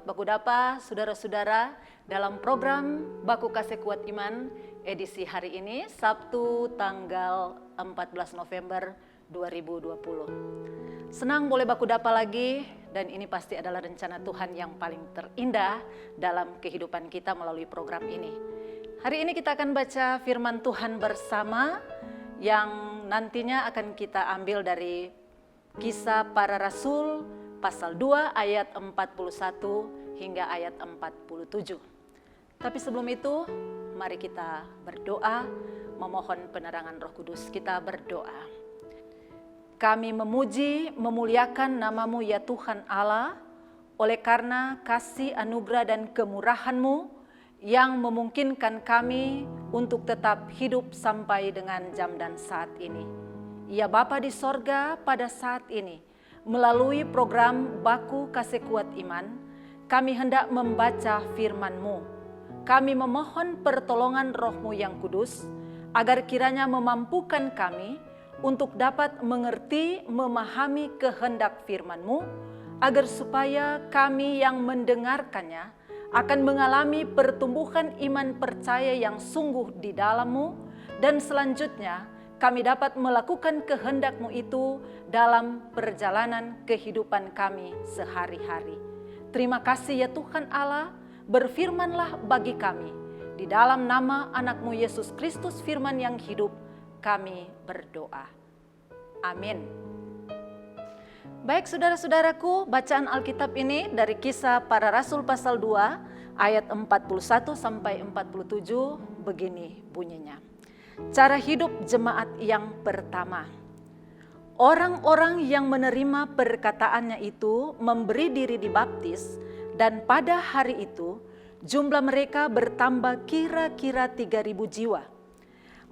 Baku Dapa, saudara-saudara, dalam program Baku Kasih Kuat Iman edisi hari ini, Sabtu tanggal 14 November 2020. Senang boleh Baku Dapa lagi, dan ini pasti adalah rencana Tuhan yang paling terindah dalam kehidupan kita melalui program ini. Hari ini kita akan baca firman Tuhan bersama yang nantinya akan kita ambil dari Kisah Para Rasul pasal 2 ayat 41 hingga ayat 47. Tapi sebelum itu, mari kita berdoa, memohon penerangan Roh Kudus. Kita berdoa. Kami memuji, memuliakan nama-Mu ya Tuhan Allah, oleh karena kasih anugerah dan kemurahan-Mu yang memungkinkan kami untuk tetap hidup sampai dengan jam dan saat ini. Ya Bapa di sorga, pada saat ini, melalui program Baku Kasih Kuat Iman, kami hendak membaca firman-Mu. Kami memohon pertolongan Roh-Mu yang kudus, agar kiranya memampukan kami untuk dapat mengerti, memahami kehendak firman-Mu, agar supaya kami yang mendengarkannya akan mengalami pertumbuhan iman percaya yang sungguh di dalam-Mu, dan selanjutnya kami dapat melakukan kehendak-Mu itu dalam perjalanan kehidupan kami sehari-hari. Terima kasih ya Tuhan Allah, berfirmanlah bagi kami. Di dalam nama anak-Mu Yesus Kristus firman yang hidup, kami berdoa. Amin. Baik saudara-saudaraku, bacaan Alkitab ini dari Kisah Para Rasul pasal 2 ayat 41 sampai 47 begini bunyinya. Cara hidup jemaat yang pertama. Orang-orang yang menerima perkataannya itu memberi diri dibaptis, dan pada hari itu jumlah mereka bertambah kira-kira 3.000 jiwa.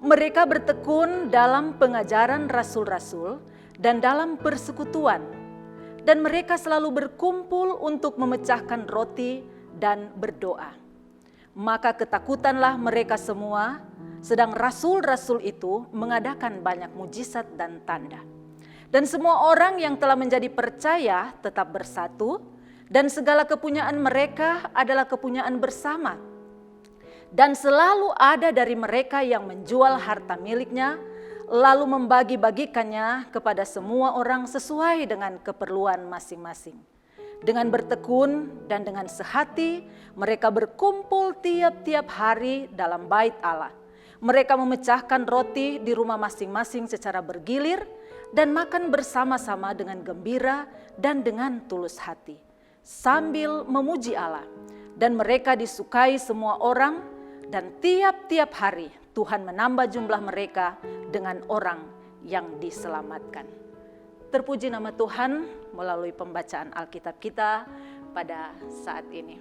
Mereka bertekun dalam pengajaran rasul-rasul dan dalam persekutuan, dan mereka selalu berkumpul untuk memecahkan roti dan berdoa. Maka ketakutanlah mereka semua, sedang rasul-rasul itu mengadakan banyak mujizat dan tanda. Dan semua orang yang telah menjadi percaya tetap bersatu, dan segala kepunyaan mereka adalah kepunyaan bersama. Dan selalu ada dari mereka yang menjual harta miliknya, lalu membagi-bagikannya kepada semua orang sesuai dengan keperluan masing-masing. Dengan bertekun dan dengan sehati, mereka berkumpul tiap-tiap hari dalam bait Allah. Mereka memecahkan roti di rumah masing-masing secara bergilir dan makan bersama-sama dengan gembira dan dengan tulus hati, sambil memuji Allah. Dan mereka disukai semua orang, dan tiap-tiap hari Tuhan menambah jumlah mereka dengan orang yang diselamatkan. Terpuji nama Tuhan melalui pembacaan Alkitab kita pada saat ini.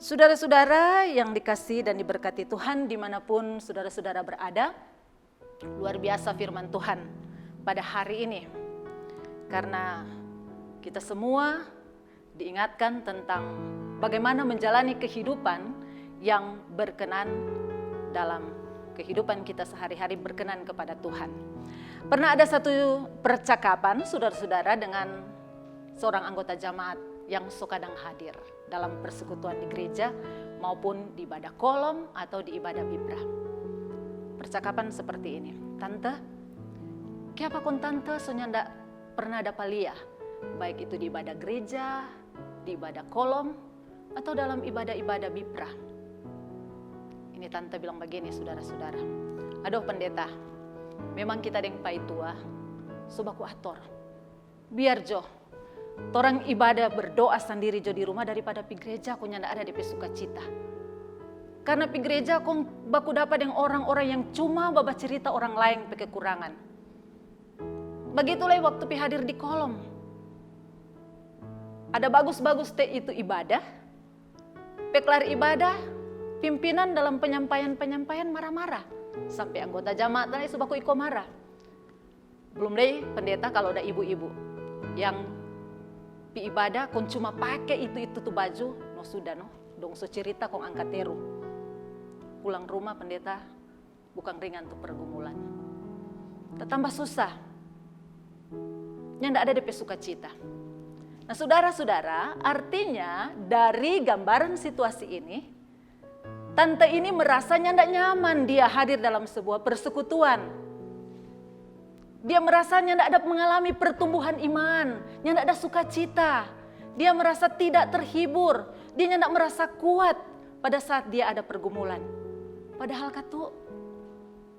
Saudara-saudara yang dikasihi dan diberkati Tuhan dimanapun saudara-saudara berada, luar biasa firman Tuhan pada hari ini. Karena kita semua diingatkan tentang bagaimana menjalani kehidupan yang berkenan dalam kehidupan kita sehari-hari, berkenan kepada Tuhan. Pernah ada satu percakapan saudara-saudara dengan seorang anggota jemaat yang kadang hadir dalam persekutuan di gereja maupun di ibadah kolom atau di ibadah bibrah. Percakapan seperti ini, "Tante, kenapa kon tante soalnya ndak pernah dapat lihat, baik itu di ibadah gereja, di ibadah kolom, atau dalam ibadah-ibadah bibrah?" Ini tante bilang begini, saudara-saudara. "Aduh pendeta, memang kita yang pai tua, sobaku ator. Biar jo, torang ibadah berdoa sendiri jo di rumah daripada pi gereja aku nyanda ada di sukacita. Karena pi gereja aku baku dapat dengan orang-orang yang cuma baba cerita orang lain pe kekurangan. Begitulah waktu pi hadir di kolom. Ada bagus-bagus teh itu ibadah, pe kelar ibadah, pimpinan dalam penyampaian marah-marah. Sampai anggota jamaat tadi subaku iko marah. Belum deh pendeta kalau ada ibu-ibu yang pi ibadah kon cuma pakai itu tuh baju, no sudah no, dong so cerita kong angkat teru. Pulang rumah pendeta bukan ringan tuh pergumulan. Tambah susah. Yang ndak ada DP sukacita. Nah, saudara-saudara, artinya dari gambaran situasi ini, tante ini merasanya tidak nyaman dia hadir dalam sebuah persekutuan. Dia merasanya tidak ada mengalami pertumbuhan iman, tidak ada sukacita. Dia merasa tidak terhibur, dia tidak merasa kuat pada saat dia ada pergumulan. Padahal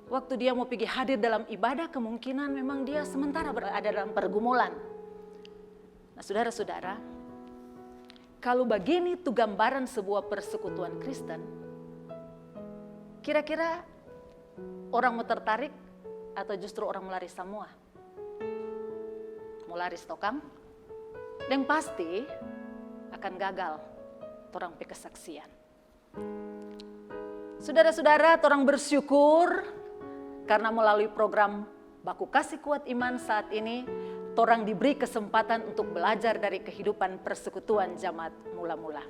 waktu dia mau pergi hadir dalam ibadah, kemungkinan memang dia sementara berada dalam pergumulan. Nah, saudara-saudara, kalau begini tuh gambaran sebuah persekutuan Kristen, kira-kira orang mau tertarik atau justru orang mau lari semua? Mau lari stokam? Yang pasti akan gagal orang kesaksian. Saudara-saudara, orang bersyukur karena melalui program Baku Kasih Kuat Iman saat ini, orang diberi kesempatan untuk belajar dari kehidupan persekutuan jemaat mula-mula.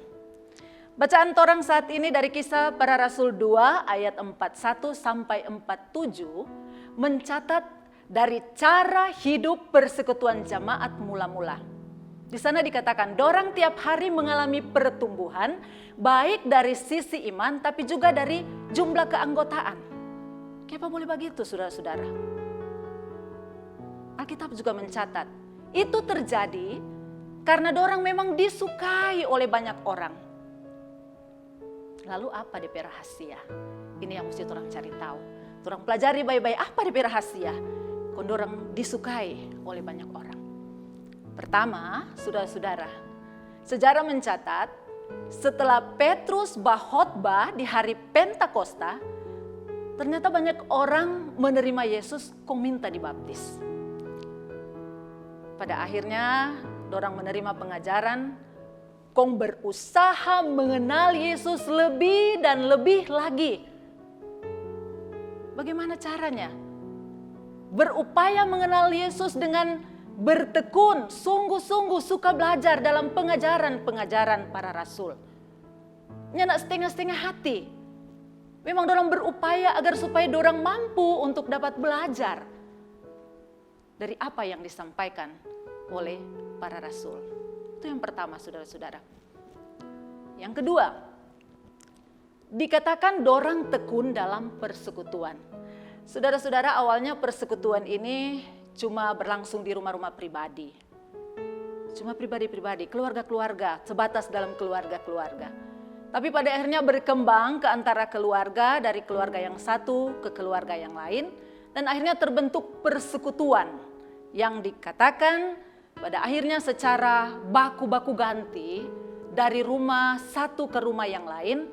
Bacaan orang saat ini dari Kisah Para Rasul 2 ayat 41 sampai 47 mencatat dari cara hidup persekutuan jemaat mula-mula. Di sana dikatakan, dorang tiap hari mengalami pertumbuhan, baik dari sisi iman, tapi juga dari jumlah keanggotaan. Kenapa boleh begitu, saudara-saudara? Alkitab juga mencatat, itu terjadi karena dorang memang disukai oleh banyak orang. Lalu apa DP rahasia? Ini yang mesti orang cari tahu. Orang pelajari baik-baik, apa DP rahasia? Kalau dorang disukai oleh banyak orang. Pertama, saudara-saudara, sejarah mencatat setelah Petrus berkhotbah di hari Pentakosta, ternyata banyak orang menerima Yesus kong minta dibaptis. Pada akhirnya, dorang menerima pengajaran, kong berusaha mengenal Yesus lebih dan lebih lagi. Bagaimana caranya? Berupaya mengenal Yesus dengan bertekun, sungguh-sungguh suka belajar dalam pengajaran-pengajaran para rasul. Nyanak setengah-setengah hati. Memang dorang berupaya agar supaya dorang mampu untuk dapat belajar dari apa yang disampaikan oleh para rasul. Itu yang pertama, saudara-saudara. Yang kedua, dikatakan dorang tekun dalam persekutuan. Saudara-saudara, awalnya persekutuan ini cuma berlangsung di rumah-rumah pribadi. Cuma pribadi-pribadi, keluarga-keluarga, sebatas dalam keluarga-keluarga. Tapi pada akhirnya berkembang ke antara keluarga, dari keluarga yang satu ke keluarga yang lain. Dan akhirnya terbentuk persekutuan yang dikatakan pada akhirnya secara baku-baku ganti dari rumah satu ke rumah yang lain.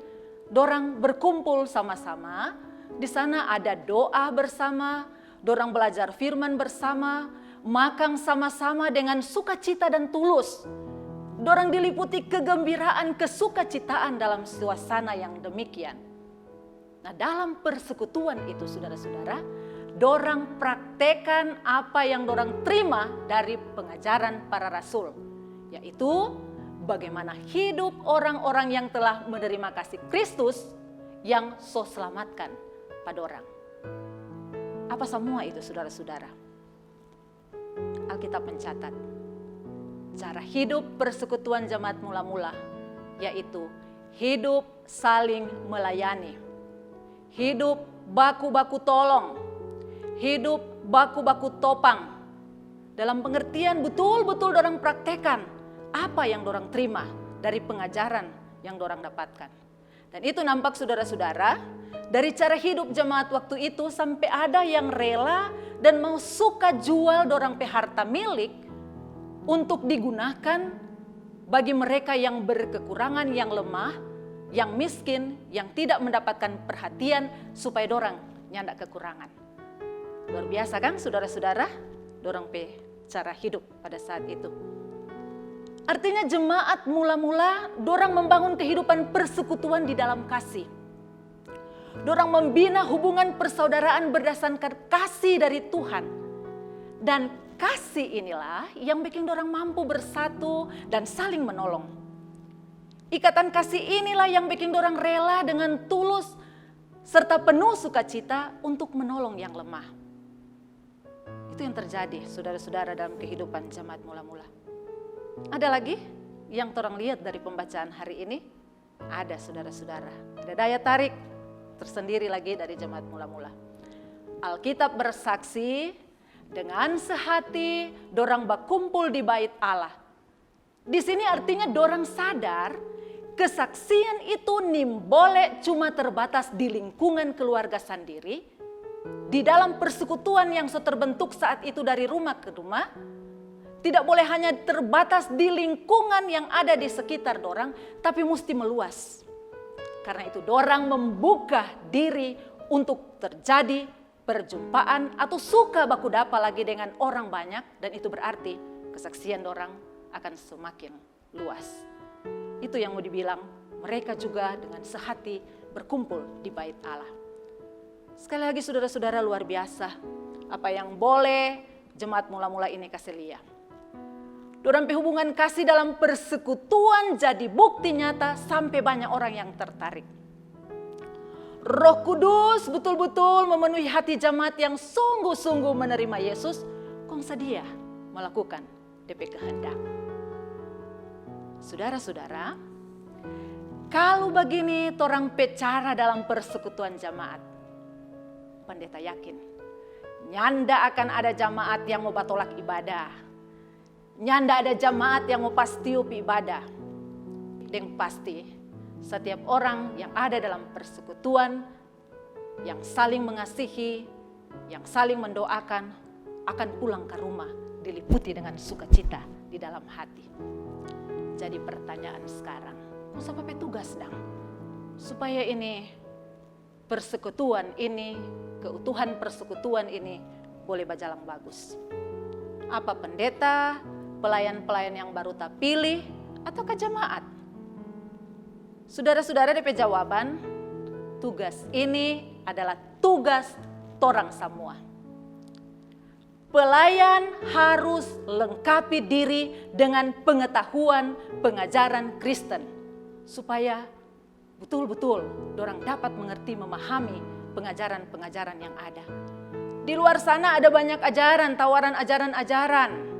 Dorang berkumpul sama-sama, di sana ada doa bersama, dorang belajar firman bersama, makan sama-sama dengan sukacita dan tulus. Dorang diliputi kegembiraan, kesukacitaan dalam suasana yang demikian. Nah, dalam persekutuan itu, saudara-saudara, dorang praktekan apa yang dorang terima dari pengajaran para rasul, yaitu bagaimana hidup orang-orang yang telah menerima kasih Kristus yang so selamatkan pada orang. Apa semua itu, saudara-saudara? Alkitab mencatat cara hidup persekutuan jemaat mula-mula, yaitu hidup saling melayani, hidup baku-baku tolong, hidup baku-baku topang. Dalam pengertian betul-betul dorang praktekan apa yang dorang terima dari pengajaran yang dorang dapatkan. Dan itu nampak, saudara-saudara, dari cara hidup jemaat waktu itu sampai ada yang rela dan mau suka jual dorang pe harta milik untuk digunakan bagi mereka yang berkekurangan, yang lemah, yang miskin, yang tidak mendapatkan perhatian supaya dorang nyanda kekurangan. Luar biasa kan, saudara-saudara, dorang pe cara hidup pada saat itu. Artinya jemaat mula-mula dorang membangun kehidupan persekutuan di dalam kasih. Dorang membina hubungan persaudaraan berdasarkan kasih dari Tuhan. Dan kasih inilah yang bikin dorang mampu bersatu dan saling menolong. Ikatan kasih inilah yang bikin dorang rela dengan tulus serta penuh sukacita untuk menolong yang lemah. Itu yang terjadi, saudara-saudara, dalam kehidupan jemaat mula-mula. Ada lagi yang torang lihat dari pembacaan hari ini? Ada saudara-saudara. Ada daya tarik tersendiri lagi dari jemaat mula-mula. Alkitab bersaksi dengan sehati dorang berkumpul di bait Allah. Di sini artinya dorang sadar kesaksian itu boleh cuma terbatas di lingkungan keluarga sendiri, di dalam persekutuan yang terbentuk saat itu dari rumah ke rumah. Tidak boleh hanya terbatas di lingkungan yang ada di sekitar dorang, tapi mesti meluas. Karena itu dorang membuka diri untuk terjadi perjumpaan atau suka baku dapa lagi dengan orang banyak, dan itu berarti kesaksian dorang akan semakin luas. Itu yang mau dibilang, mereka juga dengan sehati berkumpul di bait Allah. Sekali lagi saudara-saudara, luar biasa apa yang boleh jemaat mula-mula ini kasih lihat. Dorang hubungan kasih dalam persekutuan jadi bukti nyata sampai banyak orang yang tertarik. Roh Kudus betul-betul memenuhi hati jemaat yang sungguh-sungguh menerima Yesus, kongsa dia melakukan DP kehendak. Saudara-saudara, kalau begini torang bicara dalam persekutuan jemaat, pendeta yakin nyanda akan ada jemaat yang mau batolak ibadah. Nyanda ada jemaat yang mau pastiup ibadah. Dan pasti setiap orang yang ada dalam persekutuan, yang saling mengasihi, yang saling mendoakan, akan pulang ke rumah diliputi dengan sukacita di dalam hati. Jadi pertanyaan sekarang, mau sampai tugas dong, supaya ini persekutuan ini, keutuhan persekutuan ini boleh berjalan bagus. Apa pendeta, pelayan-pelayan yang baru tak pilih, atau ke jemaat? Saudara-saudara, DP jawaban, tugas ini adalah tugas torang semua. Pelayan harus lengkapi diri dengan pengetahuan pengajaran Kristen, supaya betul-betul dorang dapat mengerti, memahami pengajaran-pengajaran yang ada. Di luar sana ada banyak ajaran, tawaran ajaran-ajaran.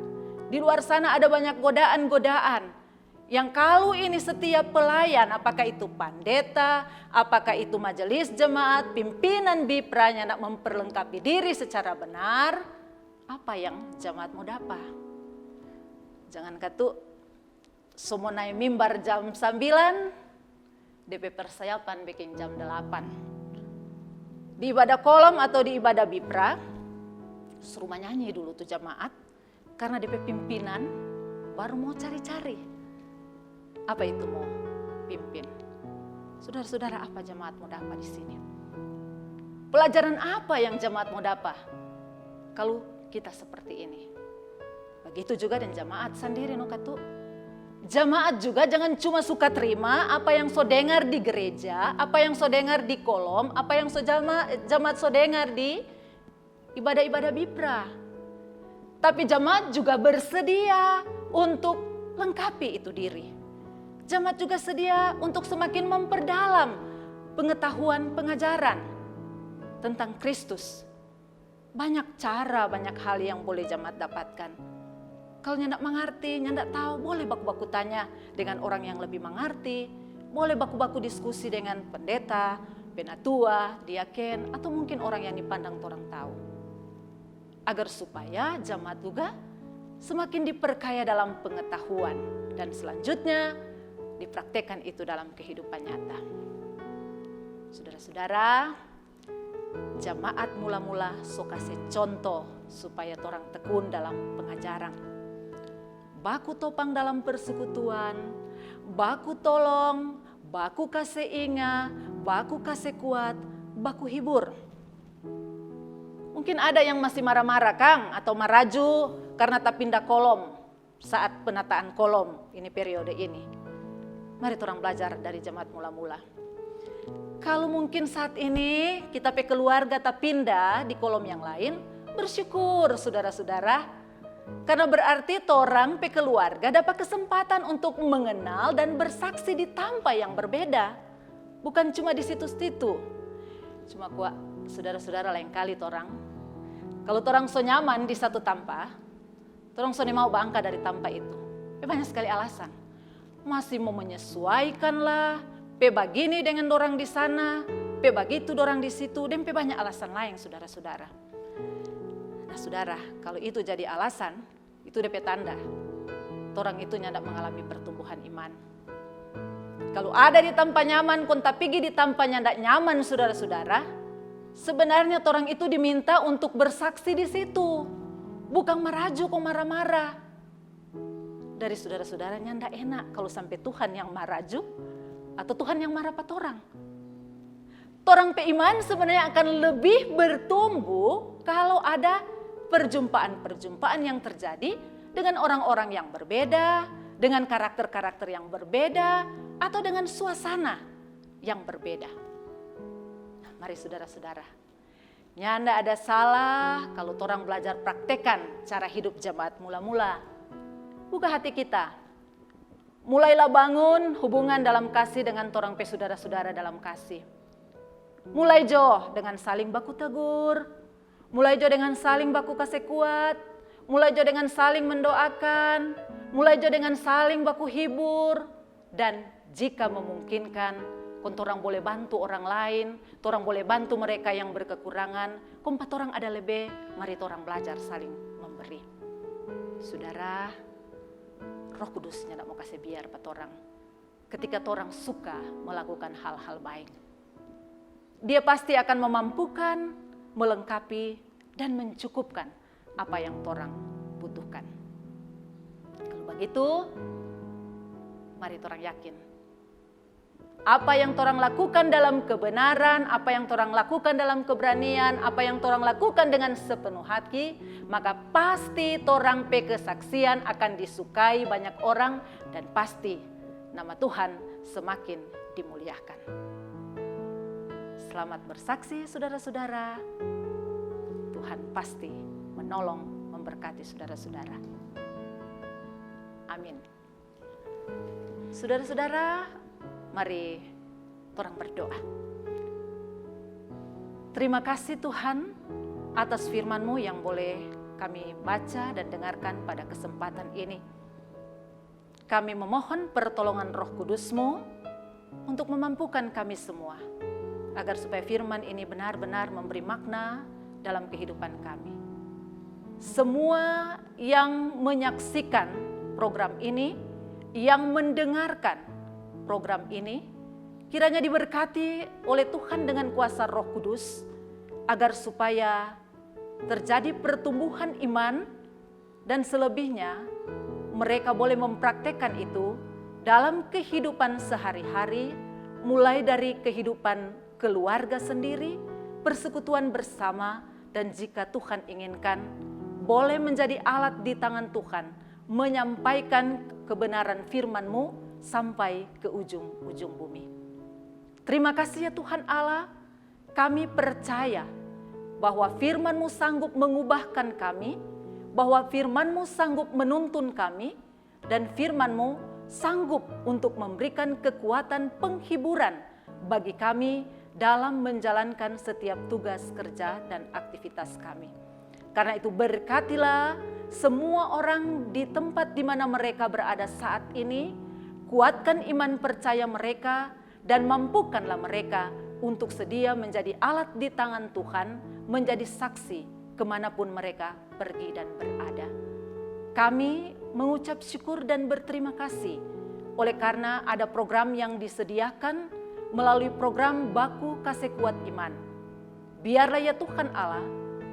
Di luar sana ada banyak godaan-godaan. Yang kalau ini setiap pelayan, apakah itu pendeta, apakah itu majelis jemaat, pimpinan bipranya nak memperlengkapi diri secara benar, apa yang jemaat mau dapat? Jangan kata semua naik mimbar jam 9, DP persiapan bikin jam 8. Di ibadah kolom atau di ibadah bipra, suruh nyanyi dulu tuh jemaat, karena DP pimpinan baru mau cari-cari. Apa itu mau pimpin? Saudara-saudara, apa jemaat mau dapat di sini? Pelajaran apa yang jemaat mau dapat kalau kita seperti ini? Begitu juga dan jemaat sendiri no katu. Jemaat juga jangan cuma suka terima apa yang so dengar di gereja, apa yang so dengar di kolom, apa yang jemaat so dengar di ibadah-ibadah bipra. Tapi jemaat juga bersedia untuk lengkapi itu diri. Jemaat juga sedia untuk semakin memperdalam pengetahuan pengajaran tentang Kristus. Banyak cara, banyak hal yang boleh jemaat dapatkan. Kalau nyandak mengerti, nyandak tahu, boleh baku-baku tanya dengan orang yang lebih mengerti. Boleh baku-baku diskusi dengan pendeta, penatua, diaken, atau mungkin orang yang dipandang orang tahu. Agar supaya jemaat juga semakin diperkaya dalam pengetahuan. Dan selanjutnya dipraktekkan itu dalam kehidupan nyata. Saudara-saudara, jemaat mula-mula so kasih contoh supaya orang tekun dalam pengajaran. Baku topang dalam persekutuan, baku tolong, baku kasih ingat, baku kasih kuat, baku hibur. Mungkin ada yang masih marah-marah Kang atau maraju karena tak pindah kolom saat penataan kolom ini periode ini. Mari orang belajar dari jemaat mula-mula. Kalau mungkin saat ini kita pe keluarga tak pindah di kolom yang lain, bersyukur saudara-saudara. Karena berarti orang pe keluarga dapat kesempatan untuk mengenal dan bersaksi di tampa yang berbeda. Bukan cuma di situ-situ. Cuma kuat saudara-saudara lain kali orang. Kalau orang so nyaman di satu tampa, orang so mau bangka dari tampa itu. Banyak sekali alasan. Masih mau menyesuaikan lah, begini dengan dorang di sana, begitu dorang di situ, dan banyak alasan lain saudara-saudara. Nah saudara, kalau itu jadi alasan, itu DP tanda. Orang itu nyandak mengalami pertumbuhan iman. Kalau ada di tempat nyaman, konta pergi di tempat nyandak nyaman saudara-saudara, sebenarnya orang itu diminta untuk bersaksi di situ. Bukan merajuk kok marah-marah. Dari saudara-saudara nyandak enak kalau sampai Tuhan yang merajuk atau Tuhan yang marah pada orang. Orang iman sebenarnya akan lebih bertumbuh kalau ada perjumpaan-perjumpaan yang terjadi dengan orang-orang yang berbeda, dengan karakter-karakter yang berbeda, atau dengan suasana yang berbeda. Nah, mari saudara-saudara, nyanda ada salah kalau orang belajar praktekan cara hidup jemaat mula-mula. Buka hati kita, mulailah bangun hubungan dalam kasih dengan orang saudara-saudara dalam kasih. Mulai jo dengan saling baku tegur, mulai jo dengan saling baku kasih kuat, mulai jo dengan saling mendoakan, mulai jo dengan saling baku hibur, dan jika memungkinkan, orang boleh bantu orang lain, orang boleh bantu mereka yang berkekurangan, kompat orang ada lebih, mari orang belajar saling memberi. Saudara, Roh Kudusnya tidak mau kasih biar pada orang. Ketika orang suka melakukan hal-hal baik, Dia pasti akan memampukan, melengkapi, dan mencukupkan apa yang orang butuhkan. Kalau begitu, mari orang yakin. Apa yang orang lakukan dalam kebenaran, apa yang orang lakukan dalam keberanian, apa yang orang lakukan dengan sepenuh hati, maka pasti orang kesaksian akan disukai banyak orang dan pasti nama Tuhan semakin dimuliakan. Selamat bersaksi saudara-saudara. Tuhan pasti menolong, memberkati saudara-saudara. Amin. Saudara-saudara, mari orang berdoa. Terima kasih Tuhan atas firman-Mu yang boleh kami baca dan dengarkan pada kesempatan ini. Kami memohon pertolongan Roh Kudus-Mu untuk memampukan kami semua, agar supaya firman ini benar-benar memberi makna dalam kehidupan kami. Semua yang menyaksikan program ini, yang mendengarkan program ini, kiranya diberkati oleh Tuhan dengan kuasa Roh Kudus, agar supaya terjadi pertumbuhan iman dan selebihnya mereka boleh mempraktekkan itu dalam kehidupan sehari-hari, mulai dari kehidupan keluarga sendiri, persekutuan bersama, dan jika Tuhan inginkan, boleh menjadi alat di tangan Tuhan, menyampaikan kebenaran firman-Mu sampai ke ujung-ujung bumi. Terima kasih ya Tuhan Allah, kami percaya bahwa firman-Mu sanggup mengubahkan kami, bahwa firman-Mu sanggup menuntun kami, dan firman-Mu sanggup untuk memberikan kekuatan penghiburan bagi kami dalam menjalankan setiap tugas kerja dan aktivitas kami. Karena itu berkatilah semua orang di tempat di mana mereka berada saat ini, kuatkan iman percaya mereka dan mampukanlah mereka untuk sedia menjadi alat di tangan Tuhan, menjadi saksi kemanapun mereka pergi dan berada. Kami mengucap syukur dan berterima kasih oleh karena ada program yang disediakan melalui program Baku Kasih Kuat Iman. Biarlah ya Tuhan Allah,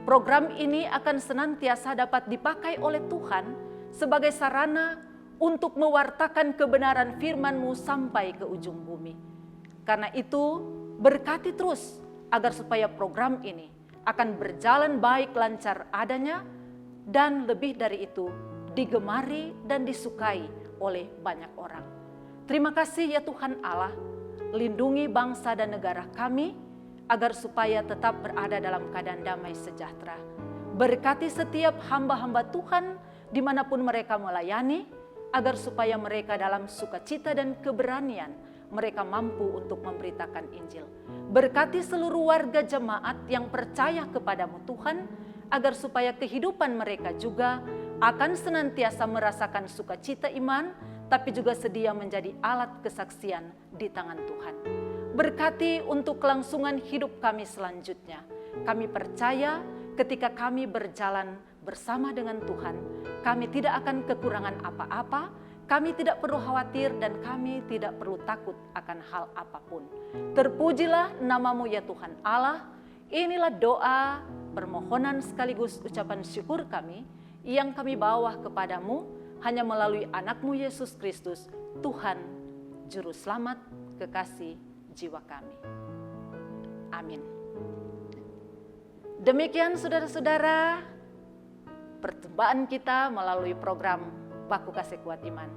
program ini akan senantiasa dapat dipakai oleh Tuhan sebagai sarana untuk mewartakan kebenaran firman-Mu sampai ke ujung bumi. Karena itu, berkati terus agar supaya program ini akan berjalan baik lancar adanya dan lebih dari itu digemari dan disukai oleh banyak orang. Terima kasih ya Tuhan Allah, lindungi bangsa dan negara kami agar supaya tetap berada dalam keadaan damai sejahtera. Berkati setiap hamba-hamba Tuhan dimanapun mereka melayani, agar supaya mereka dalam sukacita dan keberanian mereka mampu untuk memberitakan Injil. Berkati seluruh warga jemaat yang percaya kepadamu Tuhan, agar supaya kehidupan mereka juga akan senantiasa merasakan sukacita iman, tapi juga sedia menjadi alat kesaksian di tangan Tuhan. Berkati untuk kelangsungan hidup kami selanjutnya. Kami percaya ketika kami berjalan bersama dengan Tuhan, kami tidak akan kekurangan apa-apa, kami tidak perlu khawatir dan kami tidak perlu takut akan hal apapun. Terpujilah namamu ya Tuhan Allah. Inilah doa, permohonan sekaligus ucapan syukur kami yang kami bawa kepadamu hanya melalui anakmu Yesus Kristus, Tuhan, Juru Selamat, kekasih jiwa kami. Amin. Demikian saudara-saudara, perjumpaan kita melalui program Baku Kasih Kuat Iman.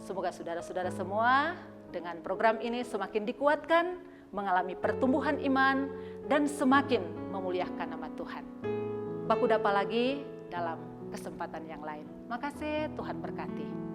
Semoga saudara-saudara semua dengan program ini semakin dikuatkan, mengalami pertumbuhan iman, dan semakin memuliakan nama Tuhan. Baku dapa lagi dalam kesempatan yang lain. Makasih, Tuhan berkati.